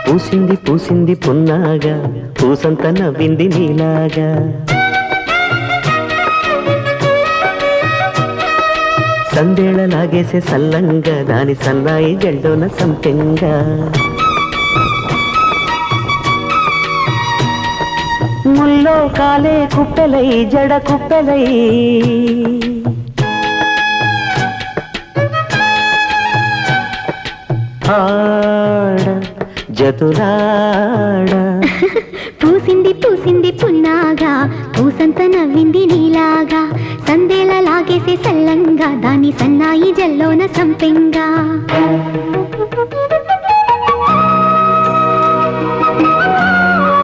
పూసింది పూసింది పున్నాగా పూసంత నవ్వింది నీలాగా సందేళ లాగేసే సల్లంగా దాని సన్నాయి జెండోన సంపెంగా ముల్లో కాలే కుప్పెలై జడ కుప్పెలై ఆడ జతులాడ పూసింది పూసింది పున్నాగా పూసంత నవ్వింది నీలాగా సందేల లాగేసే సల్లంగా దాని సన్నాయి జల్లోన సంపెంగా